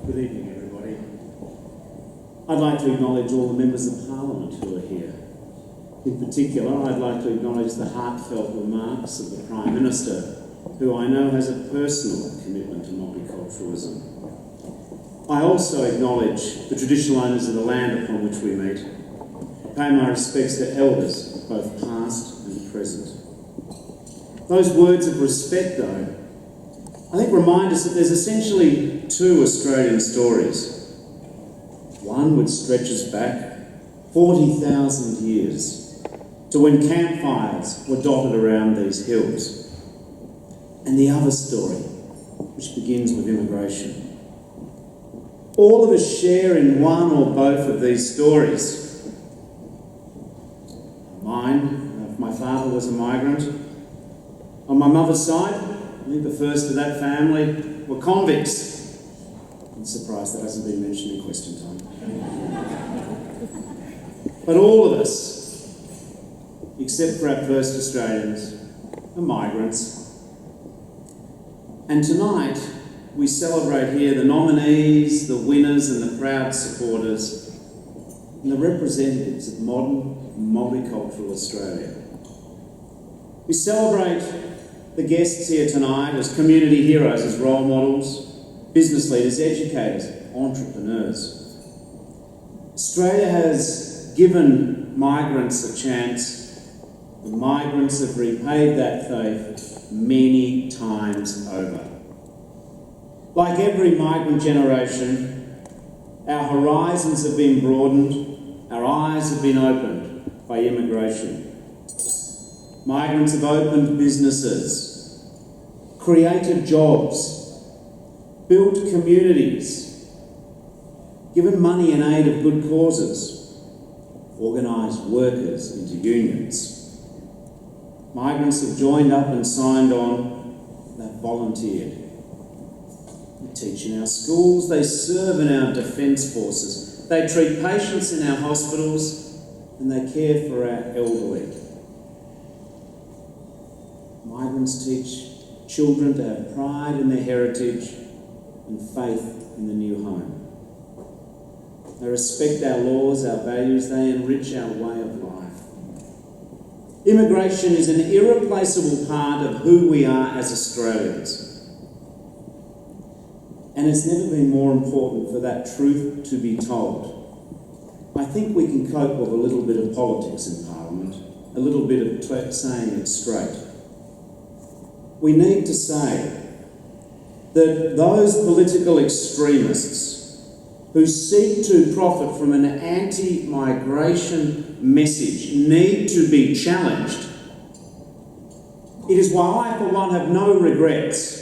Good evening, everybody. I'd like to acknowledge all the members of Parliament who are here. In particular, I'd like to acknowledge the heartfelt remarks of the Prime Minister, who I know has a personal commitment to multiculturalism. I also acknowledge the traditional owners of the land upon which we meet. I pay my respects to elders, both past and present. Those words of respect, though, I think remind us that there's essentially two Australian stories. One which stretches back 40,000 years to when campfires were dotted around these hills. And the other story, which begins with immigration. All of us share in one or both of these stories. Mine, my father was a migrant. On my mother's side, I think the first of that family were convicts. I'm surprised that hasn't been mentioned in question time. But all of us, except for our first Australians, are migrants. And tonight, we celebrate here the nominees, the winners and the proud supporters, and the representatives of modern multicultural Australia. We celebrate the guests here tonight as community heroes, as role models, business leaders, educators, entrepreneurs. Australia has given migrants a chance. The migrants have repaid that faith many times over. Like every migrant generation, our horizons have been broadened, our eyes have been opened by immigration. Migrants have opened businesses, created jobs, built communities, given money in aid of good causes, organised workers into unions. Migrants have joined up and signed on, they've volunteered. They teach in our schools, they serve in our defence forces, they treat patients in our hospitals, and they care for our elderly. Migrants teach children to have pride in their heritage and faith in the new home. They respect our laws, our values, they enrich our way of life. Immigration is an irreplaceable part of who we are as Australians. And it's never been more important for that truth to be told. I think we can cope with a little bit of politics in Parliament, a little bit of saying it straight. We need to say that those political extremists who seek to profit from an anti-migration message need to be challenged. It is why I, for one, have no regrets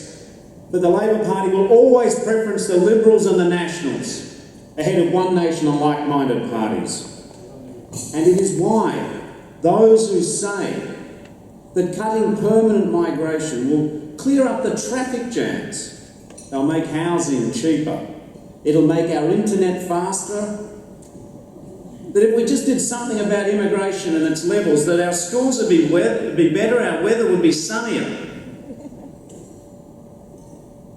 that the Labor Party will always preference the Liberals and the Nationals ahead of One Nation and like-minded parties. And it is why those who say that cutting permanent migration will clear up the traffic jams. They'll make housing cheaper. It'll make our internet faster. That if we just did something about immigration and its levels, that our schools would be better, our weather would be sunnier.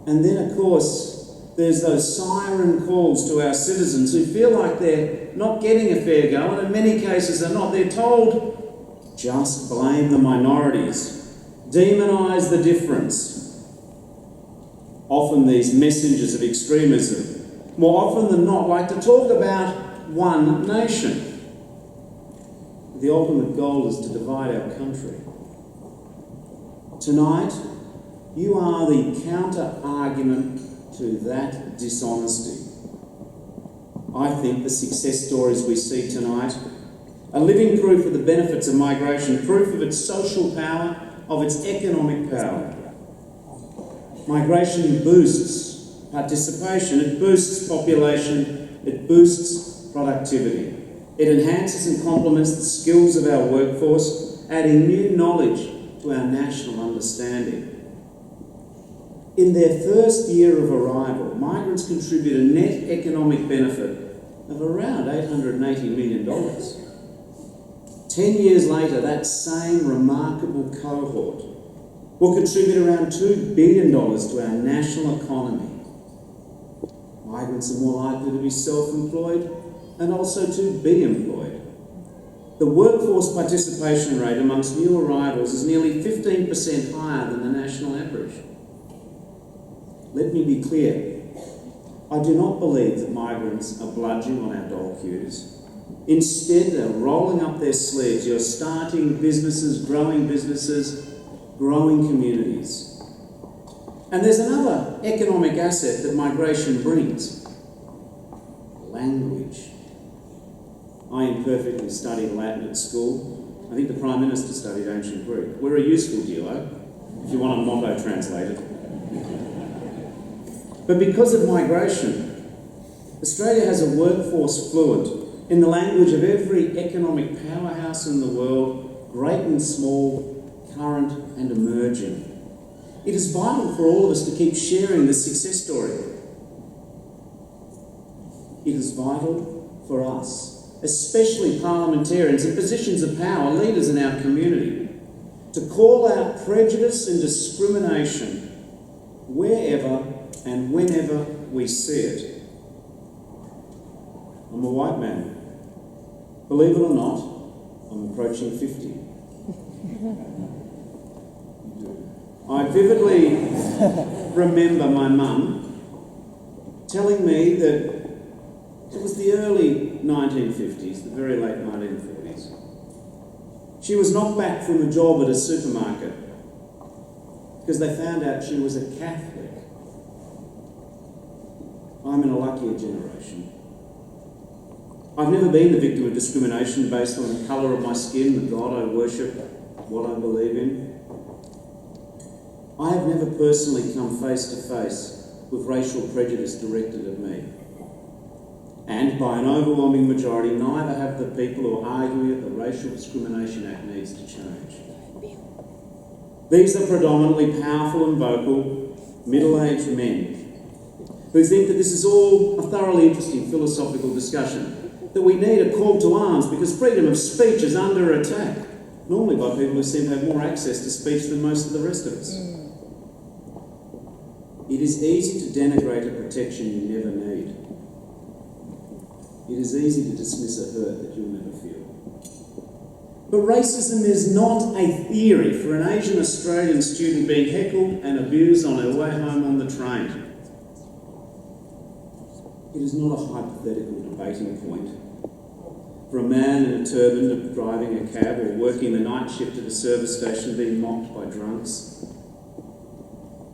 And then, of course, there's those siren calls to our citizens who feel like they're not getting a fair go, and in many cases are not. They're told, just blame the minorities. Demonise the difference. Often these messengers of extremism, more often than not, like to talk about one nation. The ultimate goal is to divide our country. Tonight, you are the counter-argument to that dishonesty. I think the success stories we see tonight are living proof of the benefits of migration, proof of its social power, of its economic power. Migration boosts participation, it boosts population, it boosts productivity. It enhances and complements the skills of our workforce, adding new knowledge to our national understanding. In their first year of arrival, migrants contribute a net economic benefit of around $880 million. 10 years later, that same remarkable cohort will contribute around $2 billion to our national economy. Migrants are more likely to be self-employed and also to be employed. The workforce participation rate amongst new arrivals is nearly 15% higher than the national average. Let me be clear. I do not believe that migrants are bludgeoning on our dole queues. Instead, they're rolling up their sleeves. You're starting businesses, growing communities. And there's another economic asset that migration brings: language. I imperfectly studied Latin at school. I think the Prime Minister studied ancient Greek. We're a useful duo, if you want a motto translated. But because of migration, Australia has a workforce fluent in the language of every economic powerhouse in the world, great and small, current and emerging. It is vital for all of us to keep sharing this success story. It is vital for us, especially parliamentarians in positions of power, leaders in our community, to call out prejudice and discrimination wherever and whenever we see it. I'm a white man. Believe it or not, I'm approaching 50. I vividly remember my mum telling me that it was the early 1950s, the very late 1940s. She was knocked back from a job at a supermarket because they found out she was a Catholic. I'm in a luckier generation. I've never been the victim of discrimination based on the colour of my skin, the God I worship, what I believe in. I have never personally come face to face with racial prejudice directed at me. And by an overwhelming majority, neither have the people who are arguing that the Racial Discrimination Act needs to change. These are predominantly powerful and vocal, middle-aged men who think that this is all a thoroughly interesting philosophical discussion, that we need a call to arms because freedom of speech is under attack, normally by people who seem to have more access to speech than most of the rest of us. It is easy to denigrate a protection you never need. It is easy to dismiss a hurt that you'll never feel. But racism is not a theory for an Asian Australian student being heckled and abused on her way home on the train. It is not a hypothetical debating point for a man in a turban driving a cab or working the night shift at a service station being mocked by drunks.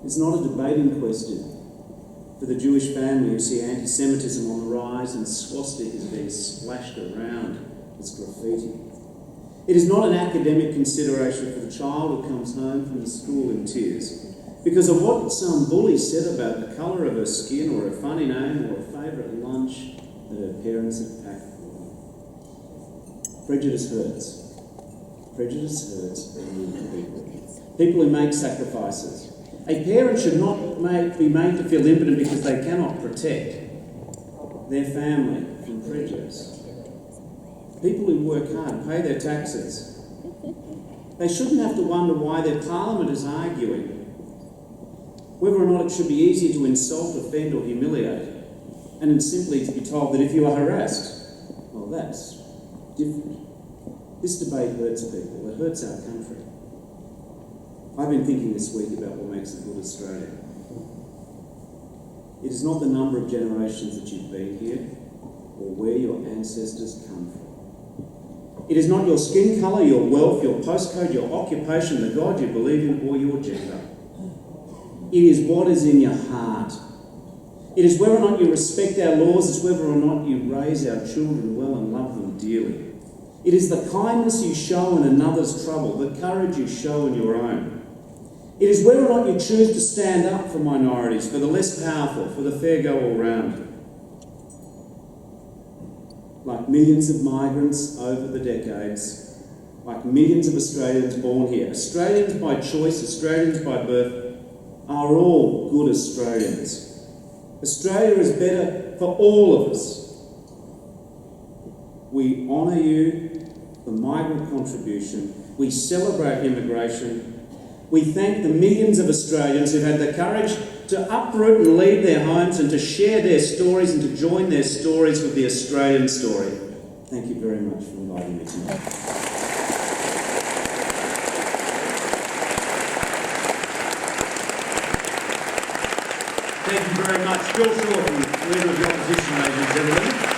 It's not a debating question for the Jewish family who see anti-Semitism on the rise and swastikas being splashed around as graffiti. It is not an academic consideration for the child who comes home from the school in tears because of what some bully said about the colour of her skin or her funny name or her favourite lunch that her parents had packed for her. Prejudice hurts. Prejudice hurts people. People who make sacrifices. A parent should not be made to feel impotent because they cannot protect their family from prejudice. People who work hard, pay their taxes, they shouldn't have to wonder why their parliament is arguing whether or not it should be easier to insult, offend or humiliate, and then simply to be told that if you are harassed, well, that's different. This debate hurts people. It hurts our country. I've been thinking this week about what makes a good Australia. It is not the number of generations that you've been here or where your ancestors come from. It is not your skin colour, your wealth, your postcode, your occupation, the God you believe in, or your gender. It is what is in your heart. It is whether or not you respect our laws, it's whether or not you raise our children well and love them dearly. It is the kindness you show in another's trouble, the courage you show in your own. It is whether or not you choose to stand up for minorities, for the less powerful, for the fair go all round. Like millions of migrants over the decades, like millions of Australians born here, Australians by choice, Australians by birth, are all good Australians. Australia is better for all of us. We honour you for migrant contribution. We celebrate immigration. We thank the millions of Australians who've had the courage to uproot and leave their homes and to share their stories and to join their stories with the Australian story. Thank you very much for inviting me tonight. Thank you very much. Bill Shorten, Leader of the Opposition, ladies and gentlemen.